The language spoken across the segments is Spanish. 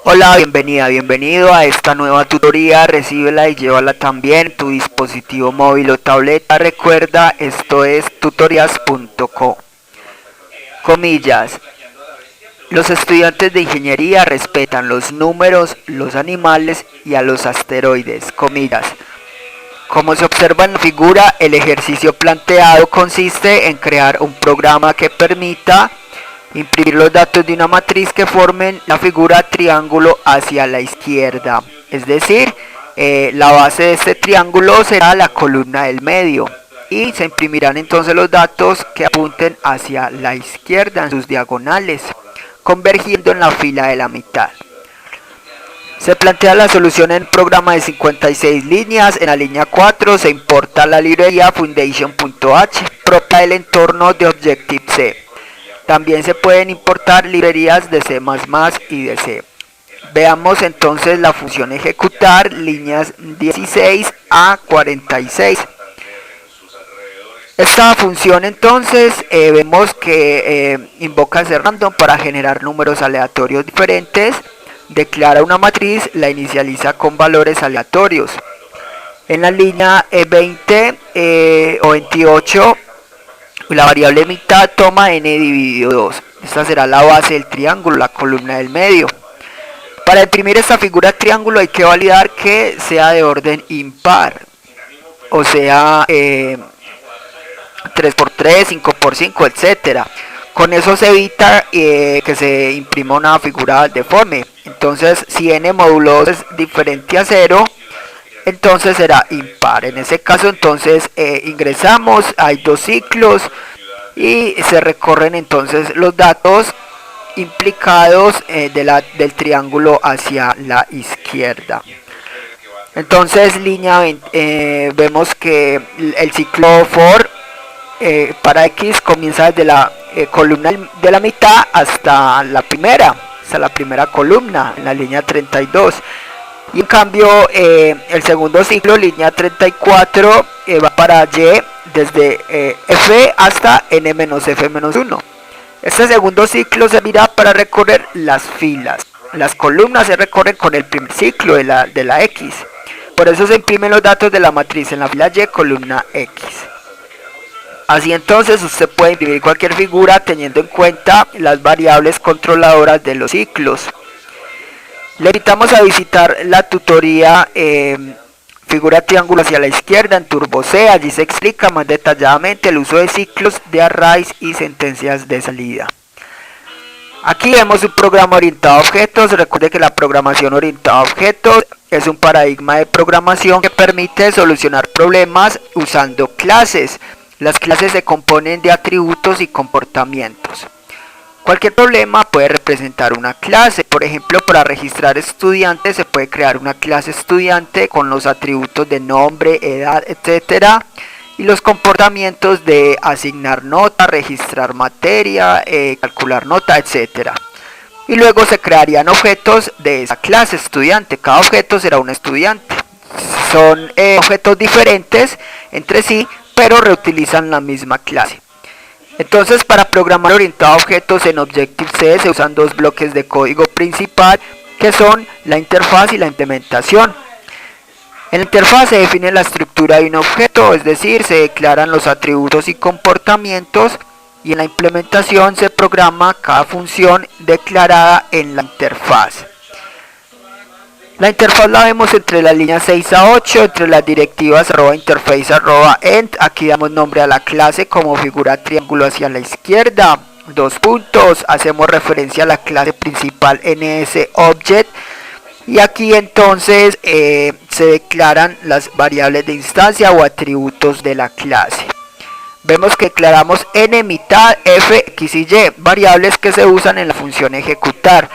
Hola, bienvenido a esta nueva tutoría. Recíbela y llévala también en tu dispositivo móvil o tableta. Recuerda, esto es tutorias.co. Comillas. Los estudiantes de ingeniería respetan los números, los animales y a los asteroides. Comillas. Como se observa en la figura, el ejercicio planteado consiste en crear un programa que permita imprimir los datos de una matriz que formen la figura triángulo hacia la izquierda. Es decir, la base de este triángulo será la columna del medio. Y se imprimirán entonces los datos que apunten hacia la izquierda en sus diagonales, convergiendo en la fila de la mitad. Se plantea la solución en un programa de 56 líneas. En la línea 4 se importa la librería Foundation.h propia del entorno de Objective-C. También se pueden importar librerías de C++ y de C. Veamos entonces la función ejecutar, líneas 16 a 46. Esta función entonces vemos que invoca ese random para generar números aleatorios diferentes, declara una matriz, la inicializa con valores aleatorios. En la línea 20 o 28, la variable mitad toma n dividido 2. Esta será la base del triángulo, la columna del medio. Para imprimir esta figura triángulo hay que validar que sea de orden impar. O sea, 3×3, 5×5, etc. Con eso se evita que se imprima una figura deforme. Entonces, si n módulo 2 es diferente a 0, entonces será impar. En ese caso entonces ingresamos, hay dos ciclos y se recorren entonces los datos implicados del triángulo hacia la izquierda. Entonces línea 20, vemos que el ciclo for para x comienza desde la columna de la mitad hasta la primera columna en la línea 32. Y en cambio el segundo ciclo, línea 34, va para y desde f hasta n-f-1. Este segundo ciclo servirá para recorrer las filas. Las columnas se recorren con el primer ciclo de la x. Por eso se imprimen los datos de la matriz en la fila y, columna x. Así entonces usted puede imprimir cualquier figura teniendo en cuenta las variables controladoras de los ciclos. Le invitamos a visitar la tutoría figura triángulo hacia la izquierda en Turbo C. Allí se explica más detalladamente el uso de ciclos, de arrays y sentencias de salida. Aquí vemos un programa orientado a objetos. Recuerde que la programación orientada a objetos es un paradigma de programación que permite solucionar problemas usando clases. Las clases se componen de atributos y comportamientos. Cualquier problema puede representar una clase. Por ejemplo, para registrar estudiantes se puede crear una clase estudiante con los atributos de nombre, edad, etc. Y los comportamientos de asignar nota, registrar materia, calcular nota, etc. Y luego se crearían objetos de esa clase estudiante. Cada objeto será un estudiante. Son objetos diferentes entre sí, pero reutilizan la misma clase. Entonces, para programar orientado a objetos en Objective-C se usan dos bloques de código principal que son la interfaz y la implementación. En la interfaz se define la estructura de un objeto, es decir, se declaran los atributos y comportamientos, y en la implementación se programa cada función declarada en la interfaz. La interfaz la vemos entre las líneas 6 a 8, entre las directivas @interface@end. Aquí damos nombre a la clase como figura triángulo hacia la izquierda. Dos puntos, hacemos referencia a la clase principal NSObject. Y aquí entonces se declaran las variables de instancia o atributos de la clase. Vemos que declaramos n, mitad, f, x y y, variables que se usan en la función ejecutar.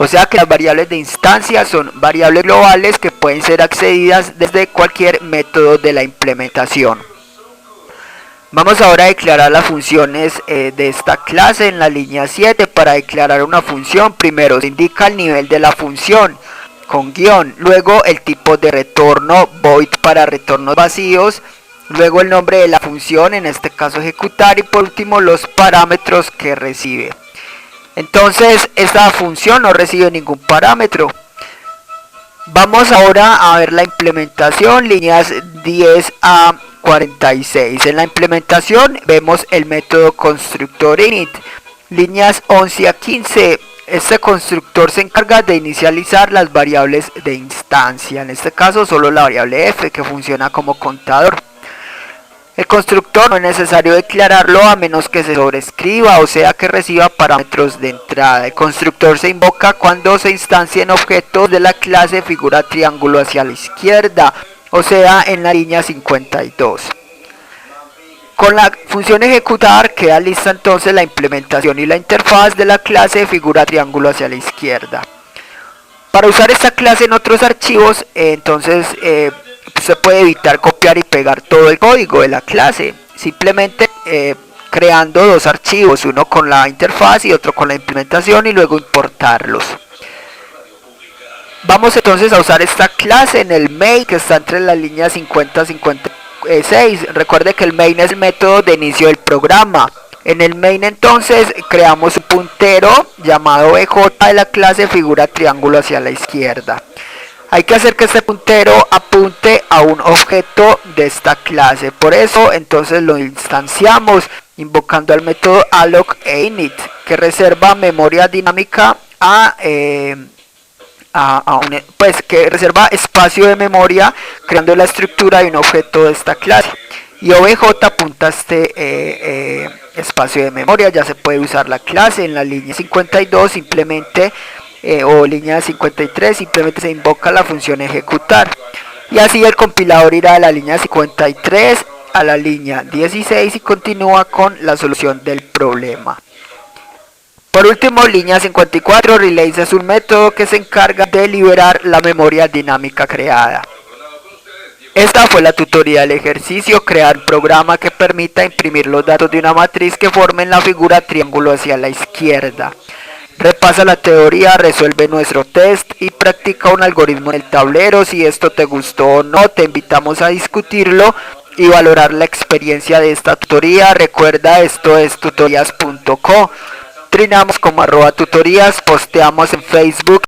O sea que las variables de instancia son variables globales que pueden ser accedidas desde cualquier método de la implementación. Vamos ahora a declarar las funciones de esta clase en la línea 7. Para declarar una función, primero se indica el nivel de la función con guión, luego el tipo de retorno, void para retornos vacíos, luego el nombre de la función, en este caso ejecutar, y por último los parámetros que recibe. Entonces esta función no recibe ningún parámetro, Vamos ahora a ver la implementación, líneas 10 a 46. En la implementación vemos el método constructor init. Líneas 11 a 15. Este constructor se encarga de inicializar las variables de instancia. En este caso solo la variable f, que funciona como contador. El constructor no es necesario declararlo a menos que se sobrescriba, o sea que reciba parámetros de entrada. El constructor se invoca cuando se instancien objetos de la clase figura triángulo hacia la izquierda, o sea en la línea 52. Con la función ejecutar queda lista entonces la implementación y la interfaz de la clase figura triángulo hacia la izquierda. Para usar esta clase en otros archivos, entonces se puede evitar copiar y pegar todo el código de la clase, simplemente creando dos archivos, uno con la interfaz y otro con la implementación, y luego importarlos. Vamos entonces a usar esta clase en el main, que está entre las líneas 50 y 56. Recuerde que el main es el método de inicio del programa. En el main entonces creamos un puntero llamado EJ de la clase figura triángulo hacia la izquierda. Hay que hacer que este puntero apunte a un objeto de esta clase. Por eso entonces lo instanciamos invocando al método alloc e init, que reserva memoria dinámica que reserva espacio de memoria creando la estructura de un objeto de esta clase. Y obj apunta a este espacio de memoria. Ya se puede usar la clase en la línea 52 simplemente, o línea 53, simplemente se invoca la función ejecutar. Y así el compilador irá de la línea 53 a la línea 16 y continúa con la solución del problema. Por último, línea 54, release es un método que se encarga de liberar la memoria dinámica creada. Esta fue la tutoría del ejercicio, crear un programa que permita imprimir los datos de una matriz que formen la figura triángulo hacia la izquierda. Repasa la teoría, resuelve nuestro test y practica un algoritmo en el tablero. Si esto te gustó o no, te invitamos a discutirlo y valorar la experiencia de esta tutoría. Recuerda, esto es tutorías.co. Trinamos como @tutorías, posteamos en Facebook